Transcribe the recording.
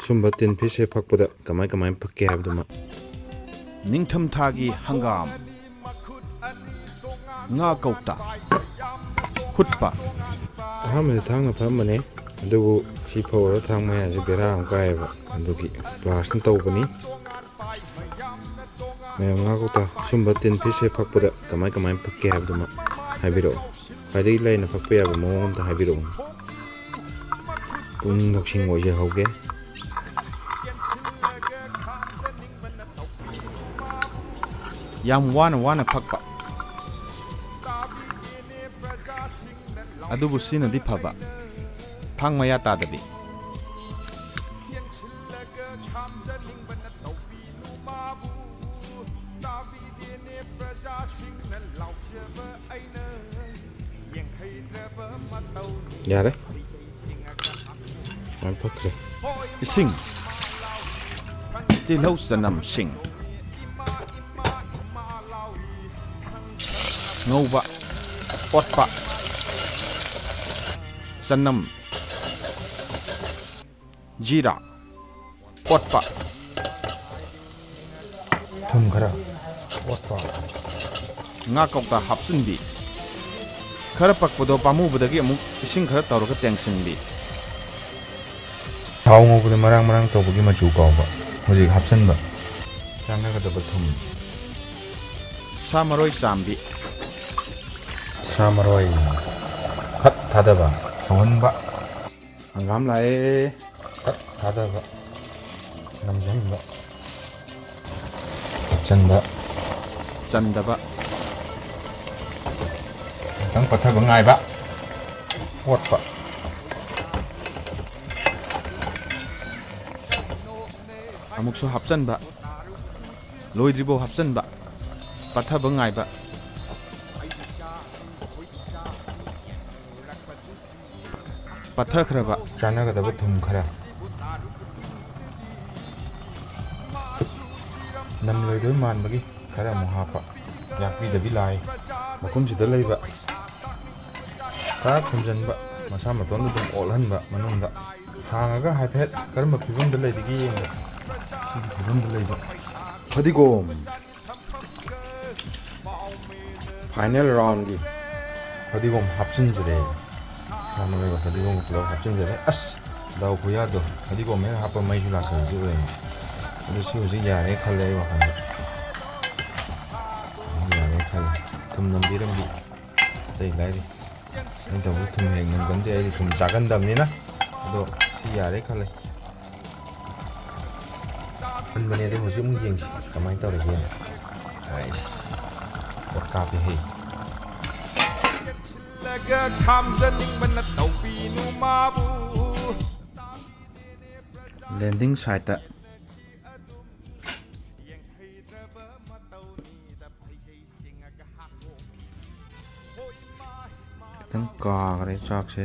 ꯁꯨꯝꯕ ꯇꯤꯟ ꯐꯤꯁꯁꯦ ꯐꯛꯄꯗ ꯀꯃꯥꯏꯅ ꯐꯛꯀꯦ ꯍꯥꯏꯕꯗꯨꯃ ꯅꯤꯡꯊꯝꯊꯥꯒꯤ ꯍꯪꯒꯥꯝ ꯉꯥ ꯀꯧꯇꯥ ꯍꯨꯠꯄ ꯑꯍꯥꯟꯕꯗ ꯊꯥꯡꯅ ꯐꯔꯝꯕꯅꯦ ꯑꯗꯨꯕꯨ ꯁꯤ ꯐꯧꯔꯒ ꯊꯥꯡ ꯃꯌꯥꯁꯦ ꯕꯦꯔꯥ ꯑꯃ ꯀꯥꯏꯌꯦꯕ ꯑꯗꯨꯒꯤ ꯄ꯭ꯂꯥꯁꯅ ꯇꯧꯕꯅꯤ ꯃꯌꯥꯝ ꯉꯥ ꯀꯧꯇꯥ ꯁꯨꯝꯕ ꯇꯤꯟ ꯐꯤꯁꯁꯦ ꯐꯛꯄꯗ ꯀꯃꯥꯏꯅ ꯐꯛꯀꯦ ꯍꯥꯏꯕꯗꯨꯃ ꯍꯥꯏꯕꯤꯔꯛꯑꯣ ꯈ꯭ꯋꯥꯏꯗꯒꯤ ꯂꯥꯏꯅ ꯐꯛꯄ ꯌꯥꯕ ꯃꯑꯣꯡ ꯑꯝꯇ ꯍꯥꯏꯕꯤꯔꯛꯑꯣ ꯄꯨꯛꯅꯤꯡ ꯂꯧꯁꯤꯡ ꯑꯣꯏꯖꯍꯧꯒꯦ ꯌꯥꯝ ꯋꯥꯅ ꯐꯛꯄ ꯑꯗꯨꯕꯨ ꯁꯤꯅꯗꯤ ꯐꯕ ꯊꯥꯡ ꯃꯌꯥ ꯇꯥꯗꯕꯤ ꯌꯥꯔꯦ ꯌꯥꯝ ꯐꯛꯈ꯭ꯔꯦ ꯏꯁꯤꯡ ꯇꯤꯜꯍꯧ ꯆꯅꯝ ꯁꯤꯡ ꯉꯧꯕ ꯑꯣꯠꯄ ꯆꯅꯝ ꯖꯤꯔꯥ ꯑꯣꯠꯄ ꯊꯨꯝ ꯈꯔ ꯑꯣꯠꯄ ꯉꯥ ꯀꯧꯇꯥ ꯍꯥꯞꯆꯤꯟꯕꯤ ꯈꯔ ꯄꯛꯄꯗꯣ ꯄꯥꯝꯃꯨꯕꯗꯒꯤ ꯑꯃꯨꯛ ꯏꯁꯤꯡ ꯈꯔ ꯇꯧꯔꯒ ꯇꯦꯡꯁꯤꯟꯕꯤ ꯊꯥꯎ ꯉꯧꯕꯗ ꯃꯔꯥꯡ ꯇꯧꯕꯒꯤ ꯃꯆꯨ ꯀꯥꯎꯕ ꯍꯧꯖꯤꯛ ꯍꯥꯞꯆꯤꯟꯕ ꯆꯥꯟꯅꯒꯗꯕ ꯊꯨꯝ ꯁꯥ ꯃꯔꯣꯏ ꯆꯥꯝꯕꯤ ꯁꯥ ꯃꯔꯣꯏ ꯐꯠ ꯊꯥꯗꯕ ꯁꯧꯍꯟꯕ ꯍꯪꯒꯥꯝ ꯂꯥꯛꯑꯦ ꯐꯠ ꯊꯥꯗꯕ ꯅꯝꯁꯤꯟꯕ ꯍꯥꯞꯆꯤꯟꯕ ꯆꯟꯗꯕ ꯉꯥꯛꯇꯪ ꯄꯠꯊꯕ ꯉꯥꯏꯕ ꯑꯣꯠꯄ ꯑꯃꯨꯛꯁꯨ ꯍꯥꯞꯆꯟꯕ ꯂꯣꯏꯗ꯭ꯔꯤꯕꯧ ꯍꯥꯞꯆꯟꯕ ꯄꯠꯊꯕ ꯉꯥꯏꯕ ꯄꯠꯊꯈ꯭ꯔꯕ ꯆꯥꯟꯅꯒꯗꯕ ꯊꯨꯝ ꯈꯔ ꯅꯝꯂꯣꯏꯗꯣꯏ ꯃꯥꯟꯕꯒꯤ ꯈꯔ ꯑꯃꯨꯛ ꯍꯥꯞꯄ ꯌꯥꯛꯄꯤꯗꯕꯤ ꯂꯥꯏ ꯃꯈꯨꯝꯁꯤꯗ ꯂꯩꯕ ꯈꯔ ꯈꯨꯝꯖꯤꯟꯕ ꯃꯁꯥ ꯃꯇꯣꯟꯗ ꯑꯗꯨꯝ ꯑꯣꯠꯍꯟꯕ ꯃꯅꯨꯡꯗ ꯍꯥꯡꯉꯒ ꯍꯥꯏꯐꯦꯠ ꯀꯔꯝꯕ ꯐꯤꯕꯝꯗ ꯂꯩꯔꯤꯒꯦ ꯌꯦꯡꯕ ꯁꯤꯒꯤ ꯐꯤꯕꯝꯗ ꯂꯩꯕ ꯐꯗꯤꯒꯣꯝ ꯐꯥꯏꯅꯦꯜ ꯔꯥꯎꯟꯒꯤ ꯐꯗꯤꯒꯣꯝ ꯍꯥꯞꯆꯤꯟꯖꯔꯦ ꯁꯥꯃꯔꯣꯏꯒ ꯐꯗꯤꯒꯣꯝꯒ ꯄꯨꯂꯞ ꯍꯥꯞꯆꯤꯟꯖꯔꯦ ꯑꯁ ꯗꯥꯎ ꯈꯨꯌꯥꯗꯣ ꯐꯗꯤꯒꯣꯝ ꯍꯦꯛ ꯍꯥꯞꯄ ꯃꯩꯁꯨ ꯂꯥꯛꯆꯔꯤꯁꯤ ꯑꯣꯏꯔꯅꯤ ꯑꯗꯨ ꯁꯤ ꯍꯧꯖꯤꯛ ꯌꯥꯔꯦ ꯈꯜꯂꯦ ꯑꯩ ꯋꯥꯈꯜꯗ ꯌꯥꯔꯦ ꯈꯜꯂꯦ ꯊꯨꯝ ꯅꯝꯕꯤꯔꯝꯕꯤ ꯑꯇꯩ ꯂꯥꯏꯔꯤ ꯑꯩꯅ ꯇꯧꯕ ꯊꯨꯝ ꯍꯦꯛ ꯅꯝꯒꯟꯗꯦ ꯑꯩꯗꯤ ꯊꯨꯝ ꯆꯥꯒꯟꯗꯕꯅꯤꯅ ꯑꯗꯣ ꯁꯤ ꯌꯥꯔꯦ ꯈꯜꯂꯦ ꯍꯟꯕꯅꯦ ꯑꯗꯣ ꯍꯧꯖꯤꯛ ꯑꯃꯨꯛ ꯌꯦꯡꯁꯤ ꯀꯃꯥꯏꯅ ꯇꯧꯔꯒꯦꯅ ꯑꯩꯁ ꯄꯣꯠ ꯀꯥꯞꯄꯦ ꯍꯩ ꯂꯦꯟꯗꯤꯡ ꯁꯥꯏꯠꯇ ꯈꯤꯇꯪ ꯀꯥꯈ꯭ꯔꯦ ꯆꯥꯛꯁꯦ